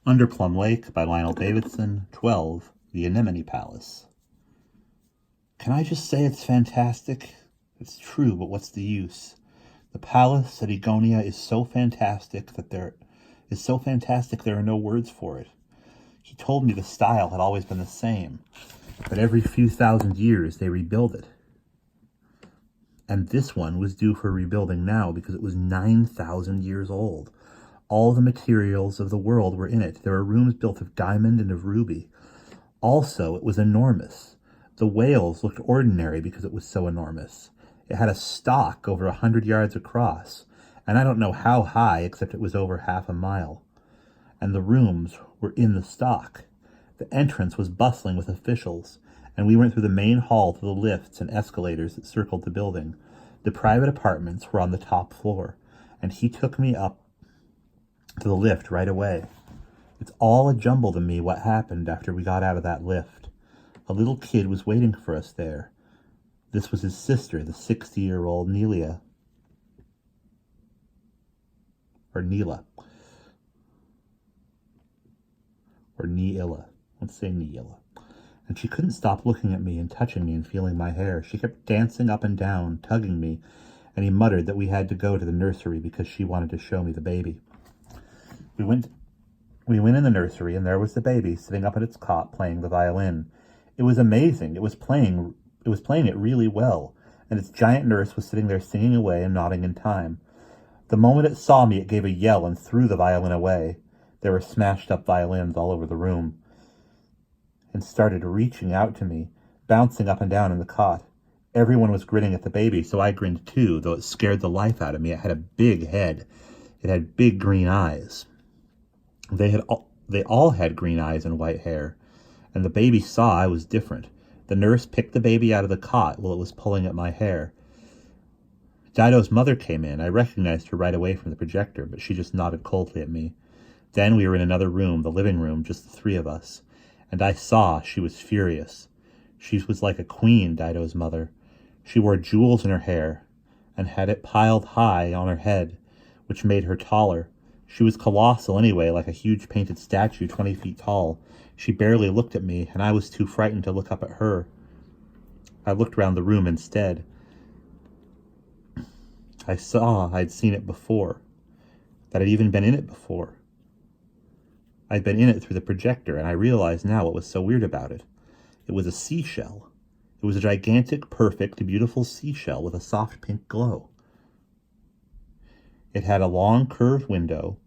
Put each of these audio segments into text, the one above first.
Under Plum Lake by Lionel Davidson. 12, the Anemone Palace. Can I just say it's fantastic? It's true, but what's the use? The palace at Egonia is so fantastic there are no words for it. He told me the style had always been the same, but every few thousand years they rebuild it. And this one was due for rebuilding now because it was 9,000 years old. All the materials of the world were in it. There were rooms built of diamond and of ruby. Also, it was enormous. The whales looked ordinary because it was so enormous. It had a stalk over 100 yards across, and I don't know how high, except it was over half a mile. And the rooms were in the stalk. The entrance was bustling with officials, and we went through the main hall to the lifts and escalators that circled the building. The private apartments were on the top floor, and he took me up to the lift right away. It's all a jumble to me what happened after we got out of that lift. A little kid was waiting for us there. This was his sister, the 60-year-old Nelia. Or Neela. Or Neela. Let's say Neela. And she couldn't stop looking at me and touching me and feeling my hair. She kept dancing up and down, tugging me, and he muttered that we had to go to the nursery because she wanted to show me the baby. We went in the nursery, and there was the baby sitting up at its cot playing the violin. It was amazing. It was playing it really well, and its giant nurse was sitting there singing away and nodding in time. The moment it saw me, it gave a yell and threw the violin away. There were smashed up violins all over the room, and started reaching out to me, bouncing up and down in the cot. Everyone was grinning at the baby, so I grinned too, though it scared the life out of me. It had a big head. It had big green eyes. They all had green eyes and white hair, and the baby saw I was different. The nurse picked the baby out of the cot while it was pulling at my hair. Dido's mother came in. I recognized her right away from the projector, but she just nodded coldly at me. Then we were in another room, the living room, just the three of us, and I saw she was furious. She was like a queen, Dido's mother. She wore jewels in her hair and had it piled high on her head, which made her taller. She was colossal anyway, like a huge painted statue 20 feet tall. She barely looked at me, and I was too frightened to look up at her. I looked round the room instead. I saw I'd seen it before, that I'd even been in it before. I'd been in it through the projector, and I realized now what was so weird about it. It was a seashell. It was a gigantic, perfect, beautiful seashell with a soft pink glow. It had a long curved window,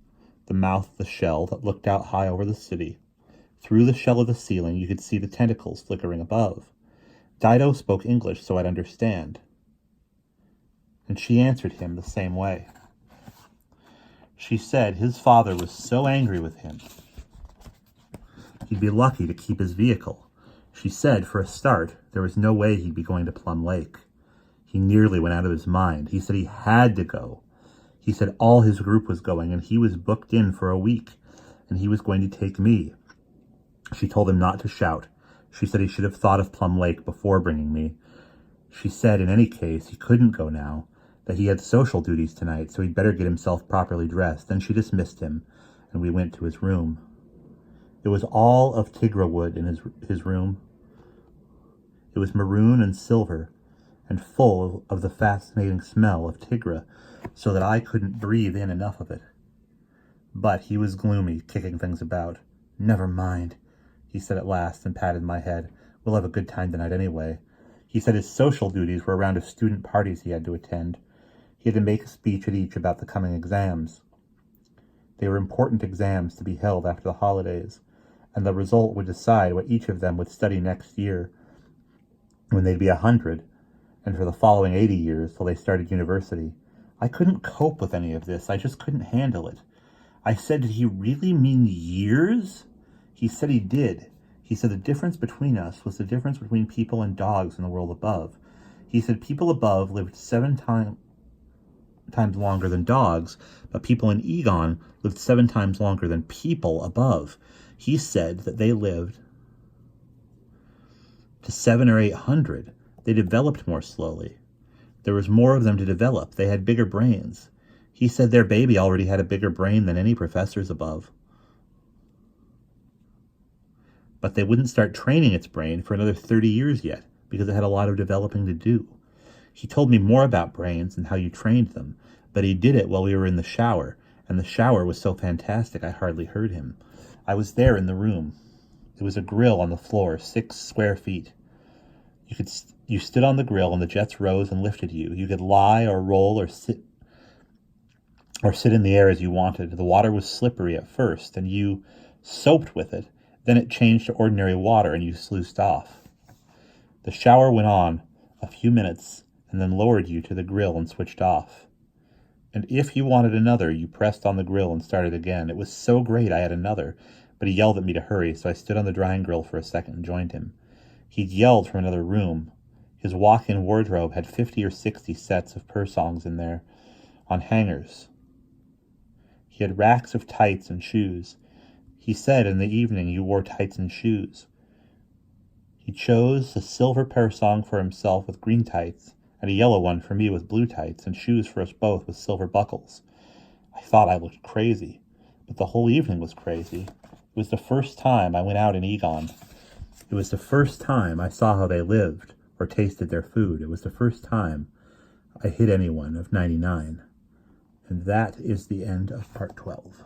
the mouth of the shell that looked out high over the city. Through the shell of the ceiling, you could see the tentacles flickering above. Dido spoke English, so I'd understand. And she answered him the same way. She said his father was so angry with him, he'd be lucky to keep his vehicle. She said, for a start, there was no way he'd be going to Plum Lake. He nearly went out of his mind. He said he had to go. He said all his group was going, and he was booked in for a week, and he was going to take me. She told him not to shout. She said he should have thought of Plum Lake before bringing me. She said in any case he couldn't go now, that he had social duties tonight, so he'd better get himself properly dressed. Then she dismissed him, and we went to his room. It was all of tigra wood in his room. It was maroon and silver, and full of the fascinating smell of tigra, so that I couldn't breathe in enough of it. But he was gloomy, kicking things about. Never mind, he said at last, and patted my head. We'll have a good time tonight anyway. He said his social duties were a round of student parties he had to attend. He had to make a speech at each about the coming exams. They were important exams to be held after the holidays, and the result would decide what each of them would study next year, when they'd be 100, and for the following 80 years till they started university. I couldn't cope with any of this. I just couldn't handle it. I said, did he really mean years? He said he did. He said the difference between us was the difference between people and dogs in the world above. He said people above lived 7 times longer than dogs, but people in Egon lived 7 times longer than people above. He said that they lived to 700 or 800. They developed more slowly. There was more of them to develop. They had bigger brains. He said their baby already had a bigger brain than any professors above. but they wouldn't start training its brain for another 30 years yet, because it had a lot of developing to do. He told me more about brains and how you trained them, but he did it while we were in the shower, and the shower was so fantastic I hardly heard him. I was there in the room. It was a grill on the floor, 6 square feet. You stood on the grill and the jets rose and lifted you. You could lie or roll or sit in the air as you wanted. The water was slippery at first, and you soaped with it. Then it changed to ordinary water, and you sluiced off. The shower went on a few minutes, and then lowered you to the grill and switched off. And if you wanted another, you pressed on the grill and started again. It was so great I had another, but he yelled at me to hurry, so I stood on the drying grill for a second and joined him. He'd yelled from another room. His walk-in wardrobe had 50 or 60 sets of purr-songs in there, on hangers. He had racks of tights and shoes. He said in the evening you wore tights and shoes. He chose a silver purr-song for himself with green tights, and a yellow one for me with blue tights, and shoes for us both with silver buckles. I thought I looked crazy, but the whole evening was crazy. It was the first time I went out in Egon. It was the first time I saw how they lived, or tasted their food. It was the first time I hit anyone of 99. And that is the end of part 12.